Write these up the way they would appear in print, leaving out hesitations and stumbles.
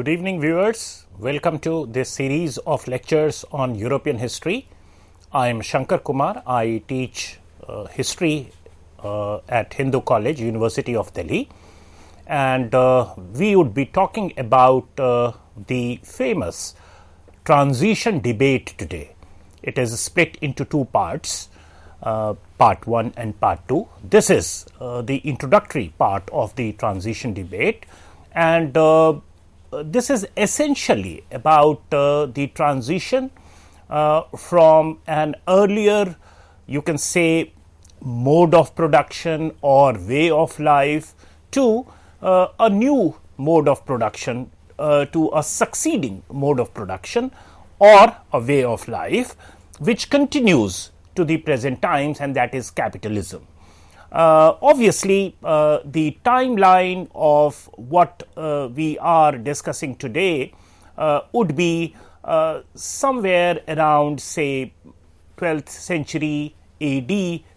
Good evening, viewers. Welcome to this series of lectures on European history. I am Shankar Kumar. I teach history at Hindu College, University of Delhi. And we would be talking about the famous transition debate today. It is split into two parts, part 1 and part 2. This is the introductory part of the transition debate, and this is essentially about the transition from an earlier, you can say, mode of production or way of life to a new mode of production, to a succeeding mode of production or a way of life which continues to the present times, and that is capitalism. Obviously, the timeline of what we are discussing today would be somewhere around, say, 12th century AD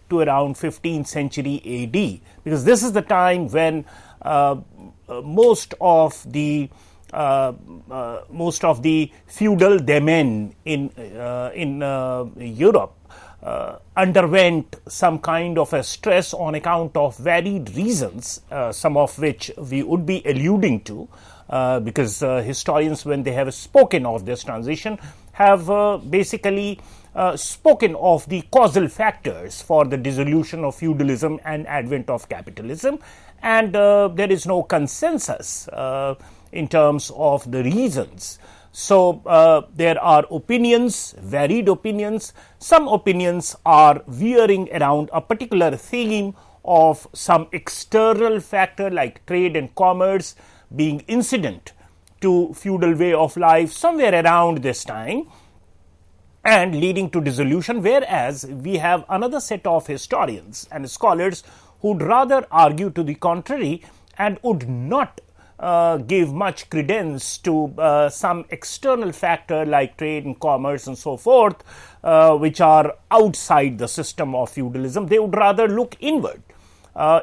to around 15th century AD, because this is the time when most of the feudal domain in Europe underwent some kind of a stress on account of varied reasons, some of which we would be alluding to, because historians, when they have spoken of this transition, have basically spoken of the causal factors for the dissolution of feudalism and advent of capitalism, and there is no consensus in terms of the reasons. So there are opinions, varied opinions. Some opinions are veering around a particular theme of some external factor like trade and commerce being incident to feudal way of life somewhere around this time and leading to dissolution, whereas we have another set of historians and scholars who would rather argue to the contrary and would not give much credence to some external factor like trade and commerce and so forth, which are outside the system of feudalism. They would rather look inward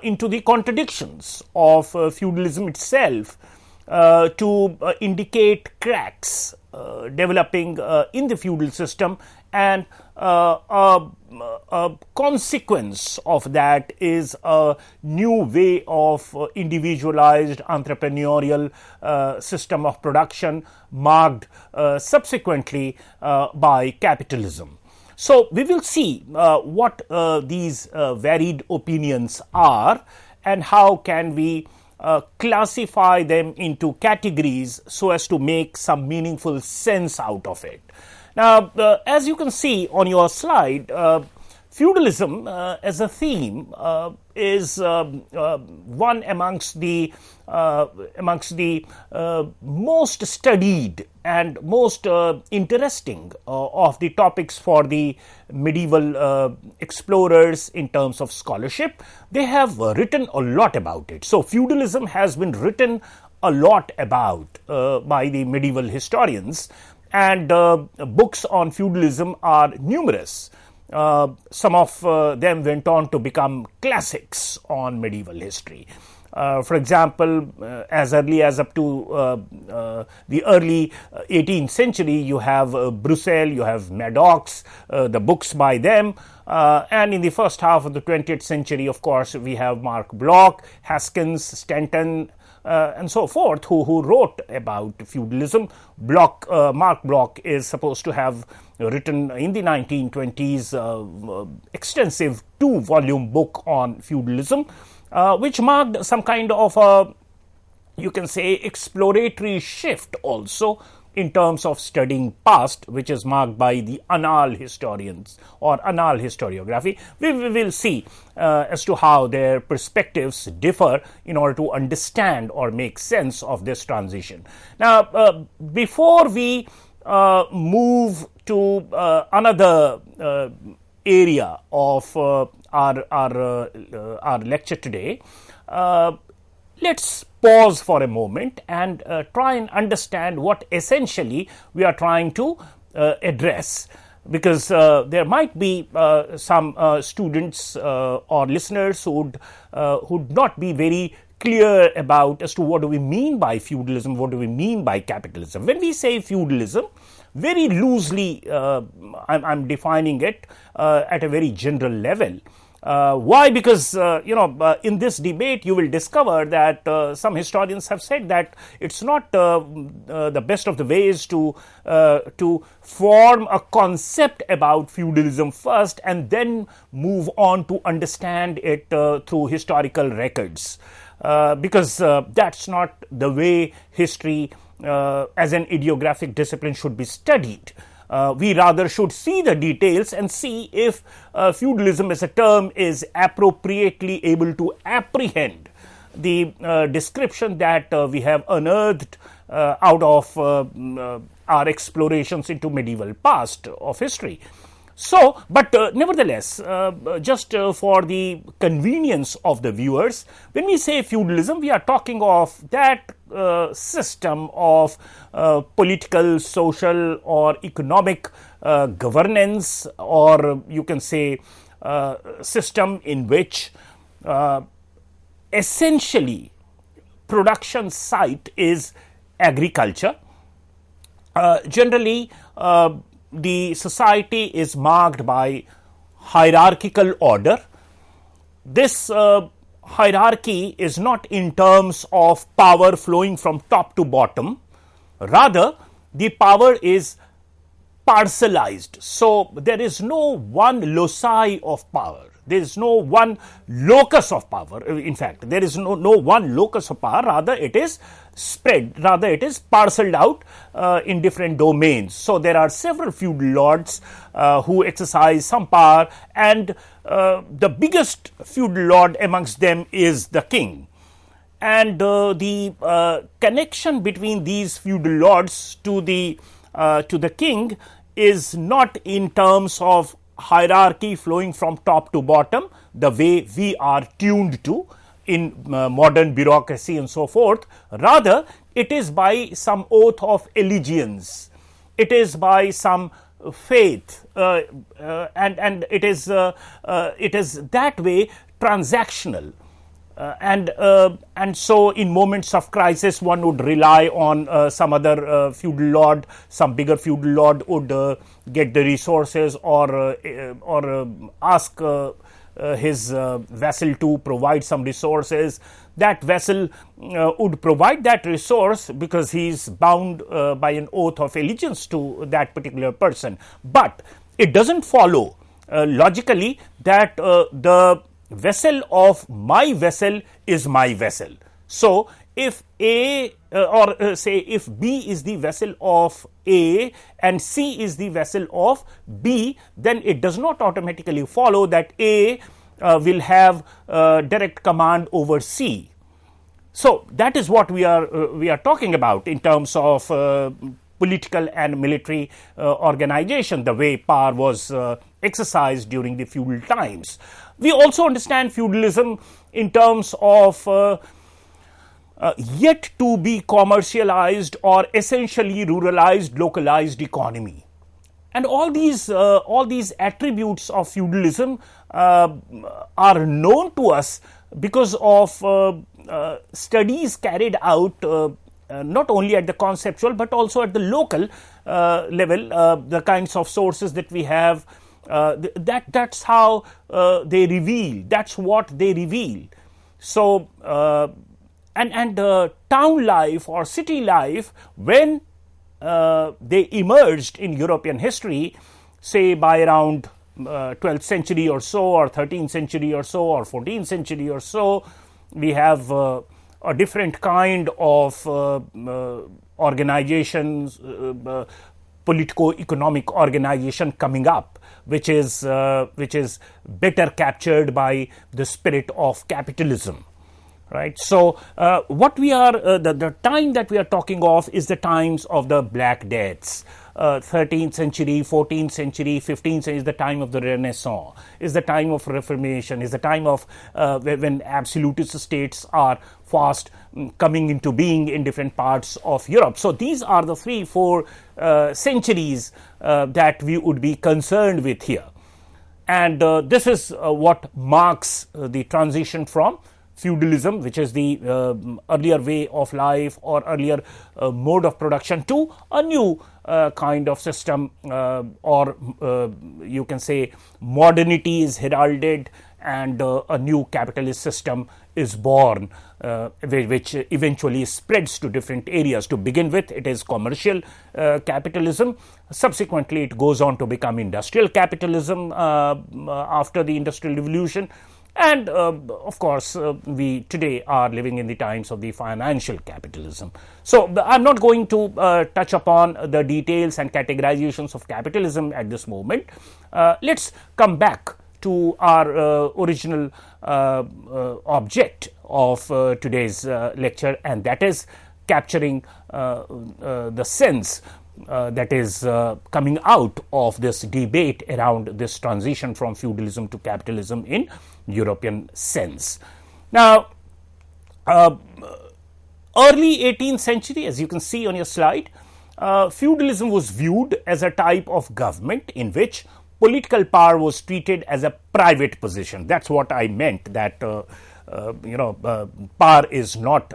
into the contradictions of feudalism itself to indicate cracks developing in the feudal system, and a consequence of that is a new way of individualized entrepreneurial system of production marked subsequently by capitalism. So we will see what these varied opinions are and how can we classify them into categories so as to make some meaningful sense out of it. Now, as you can see on your slide, feudalism as a theme is one amongst the most studied and most interesting of the topics for the medieval explorers in terms of scholarship. They have written a lot about it. So feudalism has been written a lot about by the medieval historians, and books on feudalism are numerous. Some of them went on to become classics on medieval history. For example, as early as up to the early 18th century, you have Brussels, you have Maddox, the books by them, and in the first half of the 20th century, of course, we have Mark Bloch, Haskins, Stanton, and so forth, who wrote about feudalism. Mark Bloch is supposed to have written in the 1920s extensive 2-volume book on feudalism, which marked some kind of a, you can say, exploratory shift also in terms of studying past, which is marked by the annal historians or annal historiography. We will see as to how their perspectives differ in order to understand or make sense of this transition. Now, before we move to another area of our lecture today, let's pause for a moment and try and understand what essentially we are trying to address, because there might be some students or listeners who would not be very clear about as to what do we mean by feudalism, what do we mean by capitalism. When we say feudalism, very loosely I'm defining it at a very general level. Why? Because in this debate you will discover that some historians have said that it's not the best of the ways to form a concept about feudalism first and then move on to understand it through historical records, because that's not the way history as an idiographic discipline should be studied. We rather should see the details and see if feudalism as a term is appropriately able to apprehend the description that we have unearthed out of our explorations into medieval past of history. So, but nevertheless, just for the convenience of the viewers, when we say feudalism, we are talking of that system of political, social, or economic governance, or you can say system in which essentially production site is agriculture. Generally, the society is marked by hierarchical order. This hierarchy is not in terms of power flowing from top to bottom. Rather, the power is parcelized. So, there is no one loci of power. There is no one locus of power. In fact, there is no one locus of power. Rather, it is spread. Rather, it is parceled out in different domains. So, there are several feudal lords who exercise some power, and the biggest feudal lord amongst them is the king. And the connection between these feudal lords to the king is not in terms of hierarchy flowing from top to bottom, the way we are tuned to in modern bureaucracy and so forth. Rather, it is by some oath of allegiance. It is by some faith, and it is that way transactional. And so in moments of crisis, one would rely on some other feudal lord. Some bigger feudal lord would get the resources, or ask his vassal to provide some resources. That vassal would provide that resource because he is bound by an oath of allegiance to that particular person. But it doesn't follow logically that the vessel of my vessel is my vessel. So, if A say if B is the vessel of A and C is the vessel of B, then it does not automatically follow that A will have direct command over C. So, that is what we are talking about in terms of political and military organization, the way power was exercised during the feudal times. We also understand feudalism in terms of yet to be commercialized or essentially ruralized, localized economy. And all these attributes of feudalism are known to us because of studies carried out not only at the conceptual but also at the local level. The kinds of sources that we have, that's how they reveal, that's what they reveal. So, and town life or city life, when they emerged in European history, say by around 12th century or so, or 13th century or so, or 14th century or so, we have a different kind of organizations, politico-economic organization coming up, which is better captured by the spirit of capitalism. Right. So, what we are the time that we are talking of is the times of the Black Deaths. 13th century, 14th century, 15th century is the time of the Renaissance, is the time of Reformation, is the time of when absolutist states are fast coming into being in different parts of Europe. So, these are the 3-4 centuries that we would be concerned with here. And this is what marks the transition from feudalism, which is the earlier way of life or earlier mode of production, to a new kind of system, or you can say modernity is heralded, and a new capitalist system is born, which eventually spreads to different areas. To begin with, it is commercial capitalism. Subsequently, it goes on to become industrial capitalism after the Industrial Revolution. And of course, we today are living in the times of the financial capitalism. So, I am not going to touch upon the details and categorizations of capitalism at this moment. Let us come back to our original object of today's lecture, and that is capturing the sense that is coming out of this debate around this transition from feudalism to capitalism in European sense. Now, early 18th century, as you can see on your slide, feudalism was viewed as a type of government in which political power was treated as a private position. That's what I meant, that power is not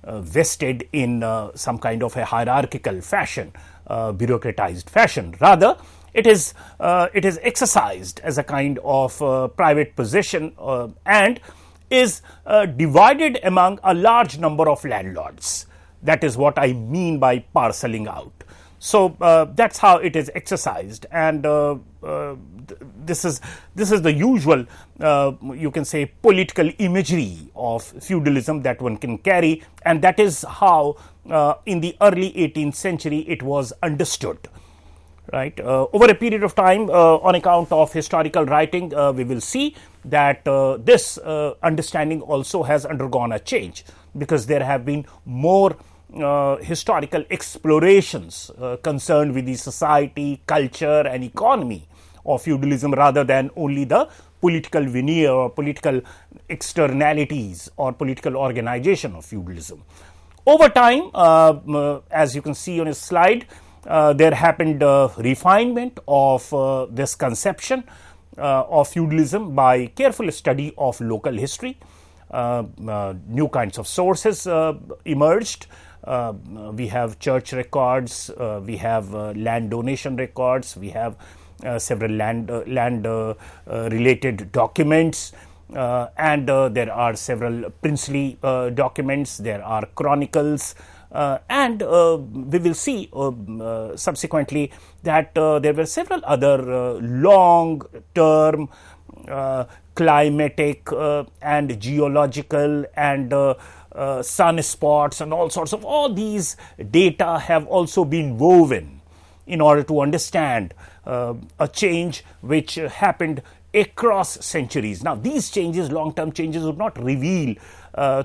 vested in some kind of a hierarchical fashion, bureaucratized fashion. Rather, it is exercised as a kind of private position and is divided among a large number of landlords. That is what I mean by parceling out. So that's how it is exercised, and this is the usual, you can say, political imagery of feudalism that one can carry, and that is how in the early 18th century it was understood. Right. Over a period of time, on account of historical writing, we will see that this understanding also has undergone a change, because there have been more historical explorations concerned with the society, culture and economy of feudalism, rather than only the political veneer or political externalities or political organization of feudalism. Over time, as you can see on a slide, there happened refinement of this conception of feudalism by careful study of local history. New kinds of sources emerged. We have church records, we have land donation records, we have several land related documents, and there are several princely documents, there are chronicles, and we will see subsequently that there were several other long term climatic and geological and sunspots and all these data have also been woven in order to understand a change which happened across centuries. Now, these changes, long-term changes, would not reveal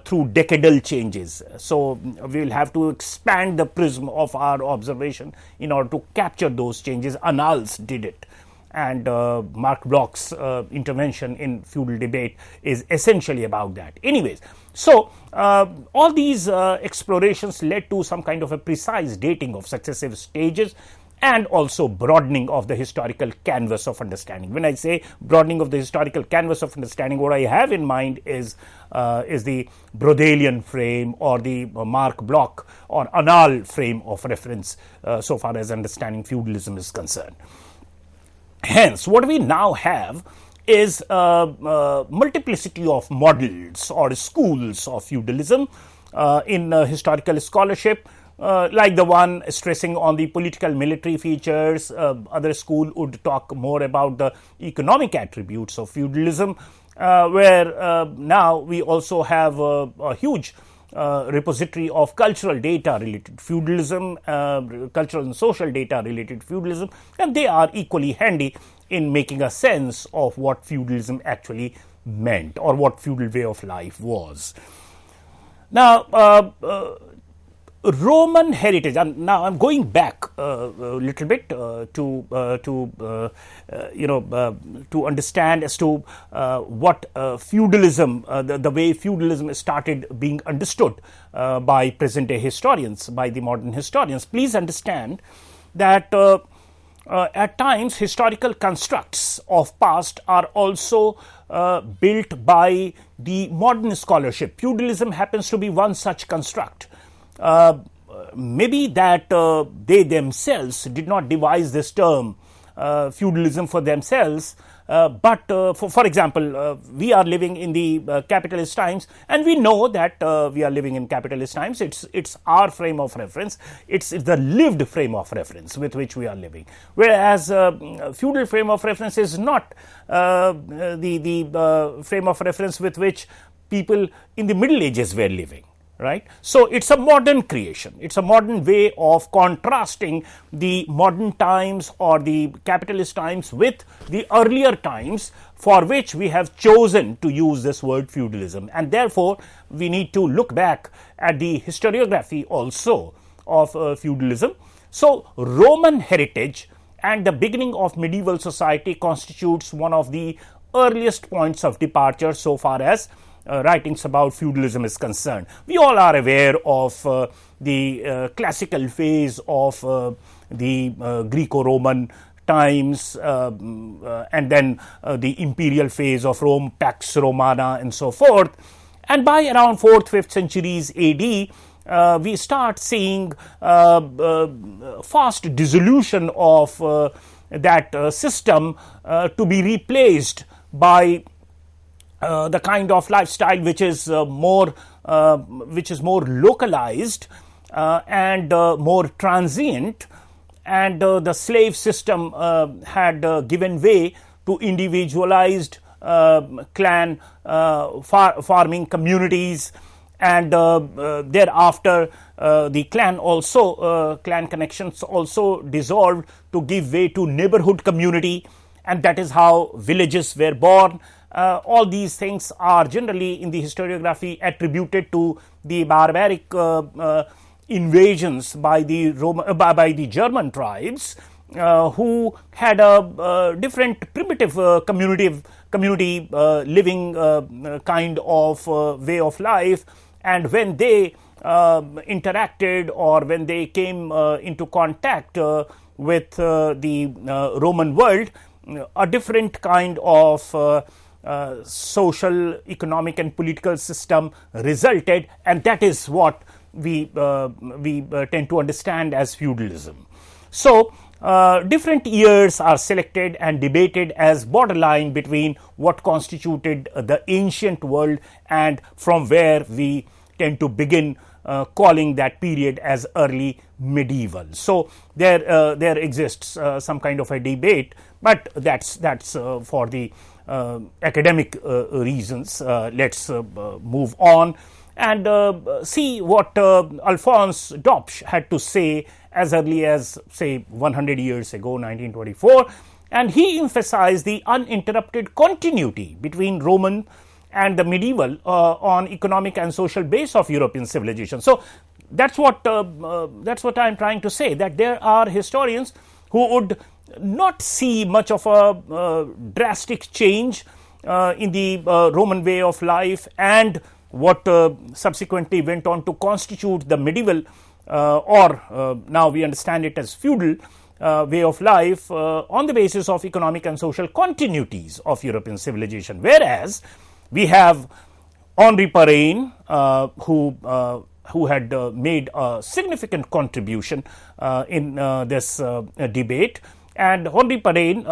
through decadal changes. So, we will have to expand the prism of our observation in order to capture those changes. Annals did it, and Mark Bloch's intervention in feudal debate is essentially about that. Anyways, so all these explorations led to some kind of a precise dating of successive stages, and also broadening of the historical canvas of understanding. When I say broadening of the historical canvas of understanding, what I have in mind is the Brodelian frame or the Mark Bloch or Annal frame of reference so far as understanding feudalism is concerned. Hence, what we now have is multiplicity of models or schools of feudalism in historical scholarship. Like the one stressing on the political military features, other school would talk more about the economic attributes of feudalism, where now we also have a huge repository of cultural data related to feudalism, cultural and social data related to feudalism, and they are equally handy in making a sense of what feudalism actually meant or what feudal way of life was. Now, Roman heritage, and now I'm going back a little bit to understand as to what feudalism, the way feudalism started being understood by present day historians, by the modern historians. Please understand that at times historical constructs of past are also built by the modern scholarship. Feudalism happens to be one such construct. Maybe that they themselves did not devise this term feudalism for themselves, but for example, we are living in the capitalist times, and we know that we are living in capitalist times. It's our frame of reference. It's the lived frame of reference with which we are living. Whereas feudal frame of reference is not the frame of reference with which people in the Middle Ages were living. Right. So, it is a modern creation, it is a modern way of contrasting the modern times or the capitalist times with the earlier times for which we have chosen to use this word feudalism, and therefore, we need to look back at the historiography also of feudalism. So, Roman heritage and the beginning of medieval society constitutes one of the earliest points of departure so far as writings about feudalism is concerned. We all are aware of the classical phase of the Greco-Roman times, and then the imperial phase of Rome, Pax Romana, and so forth. And by around 4th, 5th centuries AD, we start seeing fast dissolution of that system to be replaced by the kind of lifestyle which is more localized and more transient, and the slave system had given way to individualized clan farming communities, and thereafter the clan connections also dissolved to give way to neighborhood community, and that is how villages were born. All these things are generally in the historiography attributed to the barbaric invasions by the German tribes, who had a different primitive community living kind of way of life, and when they interacted or when they came into contact with the Roman world, a different kind of social, economic and political system resulted, and that is what we tend to understand as feudalism. So, different years are selected and debated as borderline between what constituted the ancient world and from where we tend to begin calling that period as early medieval. So, there exists some kind of a debate, but that's for the academic reasons. Let's move on and see what Alphonse Dobsch had to say as early as, say, 100 years ago, 1924, and he emphasized the uninterrupted continuity between Roman and the medieval on economic and social base of European civilization. So, that's what I am trying to say, that there are historians who would not see much of a drastic change in the Roman way of life and what subsequently went on to constitute the medieval or now we understand it as feudal way of life on the basis of economic and social continuities of European civilization. Whereas, we have Henri Perrin, who had made a significant contribution in this debate, and Henri Perrin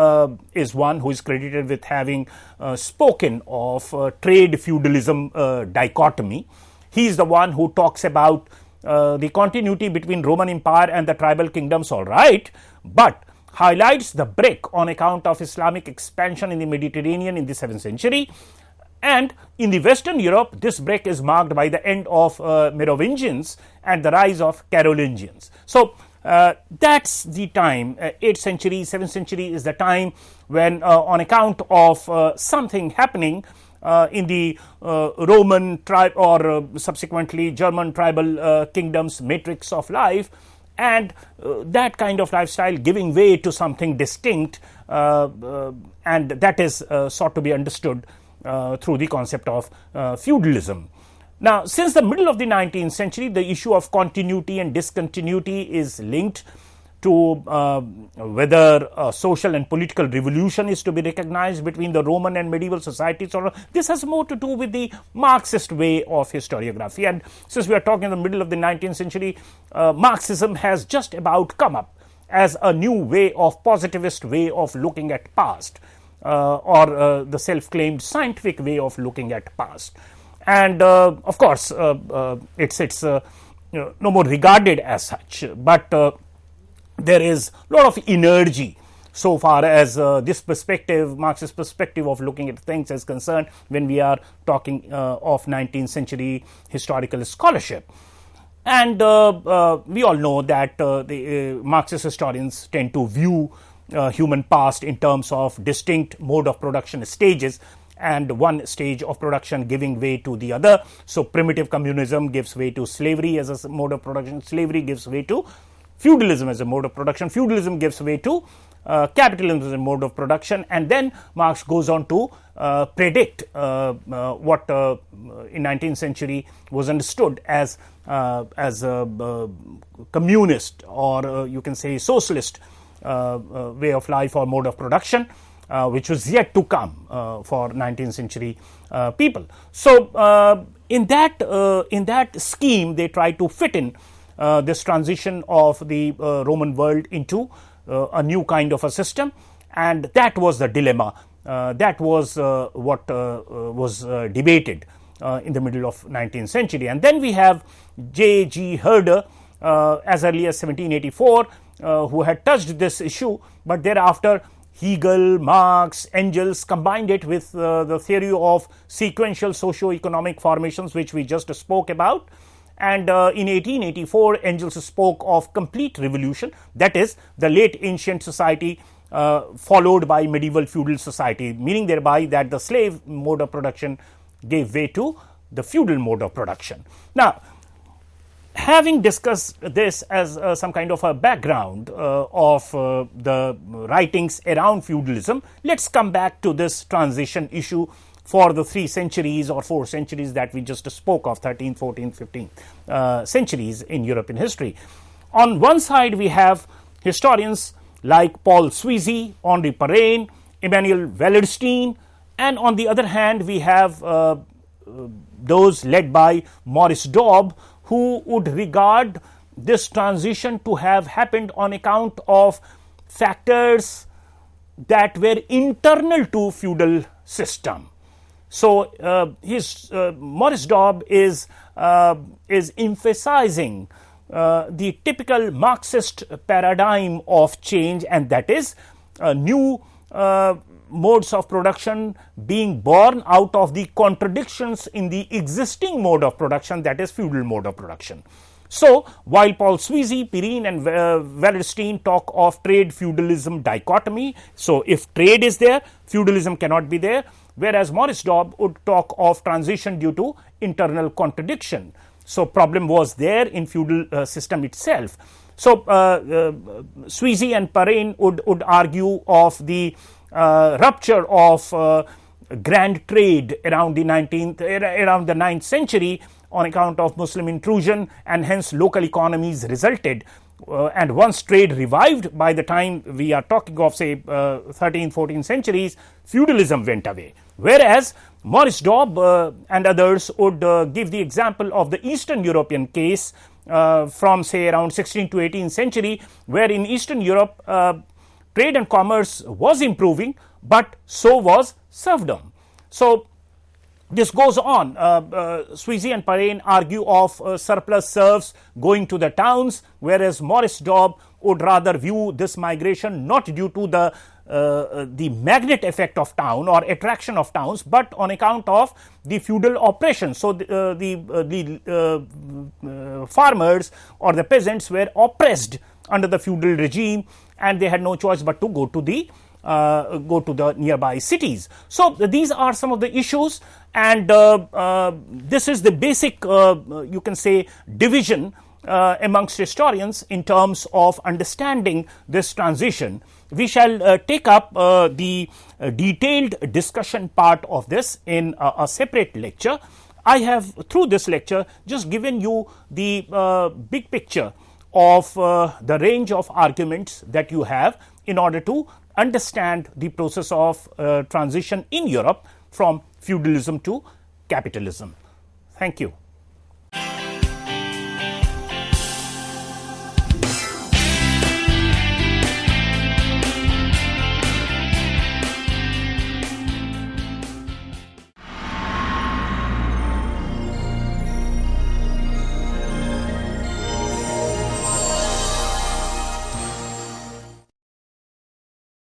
is one who is credited with having spoken of trade feudalism dichotomy. He is the one who talks about the continuity between Roman Empire and the tribal kingdoms, all right, but highlights the break on account of Islamic expansion in the Mediterranean in the 7th century. And in the Western Europe, this break is marked by the end of Merovingians and the rise of Carolingians. So, that's the time, 8th century, 7th century is the time when on account of something happening in the Roman tribe or subsequently German tribal kingdoms matrix of life, and that kind of lifestyle giving way to something distinct, and that is sought to be understood through the concept of feudalism. Now, since the middle of the 19th century, the issue of continuity and discontinuity is linked to whether a social and political revolution is to be recognized between the Roman and medieval societies, or this has more to do with the Marxist way of historiography. And since we are talking in the middle of the 19th century, Marxism has just about come up as a new way of positivist way of looking at past, or the self-claimed scientific way of looking at past. And of course, it's no more regarded as such, but there is a lot of energy so far as this perspective, Marxist perspective of looking at things is concerned, when we are talking of 19th century historical scholarship. And we all know that the Marxist historians tend to view human past in terms of distinct mode of production stages, and one stage of production giving way to the other. So primitive communism gives way to slavery as a mode of production, slavery gives way to feudalism as a mode of production, feudalism gives way to capitalism as a mode of production, and then Marx goes on to predict what in 19th century was understood as a communist, or you can say socialist way of life or mode of production, which was yet to come for 19th century people. So in that scheme, they try to fit in this transition of the Roman world into a new kind of a system, and that was the dilemma. That was what was debated in the middle of 19th century. And then we have J.G. Herder as early as 1784, who had touched this issue, but thereafter Hegel, Marx, Engels combined it with the theory of sequential socio-economic formations, which we just spoke about. And in 1884, Engels spoke of complete revolution, that is, the late ancient society followed by medieval feudal society, meaning thereby that the slave mode of production gave way to the feudal mode of production. Now, having discussed this as some kind of a background of the writings around feudalism, let's come back to this transition issue for the 3 centuries or 4 centuries that we just spoke of, 13th, 14th, 15th centuries in European history. On one side, we have historians like Paul Sweezy, Henri Perrin, Emmanuel Wallerstein, and on the other hand, we have those led by Maurice Dobb, who would regard this transition to have happened on account of factors that were internal to feudal system. So Maurice Dobb is emphasizing the typical Marxist paradigm of change, and that is new modes of production being born out of the contradictions in the existing mode of production, that is feudal mode of production. So while Paul Sweezy, Perrin and Wallerstein talk of trade feudalism dichotomy, so if trade is there, feudalism cannot be there, whereas Maurice Dobb would talk of transition due to internal contradiction. So problem was there in feudal system itself. So Sweezy and Perrin would argue of the rupture of grand trade around the 9th century on account of Muslim intrusion, and hence local economies resulted. And once trade revived, by the time we are talking of say 13th, 14th centuries, feudalism went away. Whereas Maurice Dobb and others would give the example of the Eastern European case from say around 16th to 18th century, where in Eastern Europe trade and commerce was improving, but so was serfdom. So this goes on. Sweezy and Perrin argue of surplus serfs going to the towns, whereas Maurice Dobb would rather view this migration not due to the magnet effect of town or attraction of towns, but on account of the feudal oppression. So the farmers or the peasants were oppressed under the feudal regime, and they had no choice but to go to the nearby cities. So these are some of the issues, and this is the basic you can say division amongst historians in terms of understanding this transition. We shall take up the detailed discussion part of this in a separate lecture. I have, through this lecture, just given you the big picture of the range of arguments that you have in order to understand the process of transition in Europe from feudalism to capitalism. Thank you.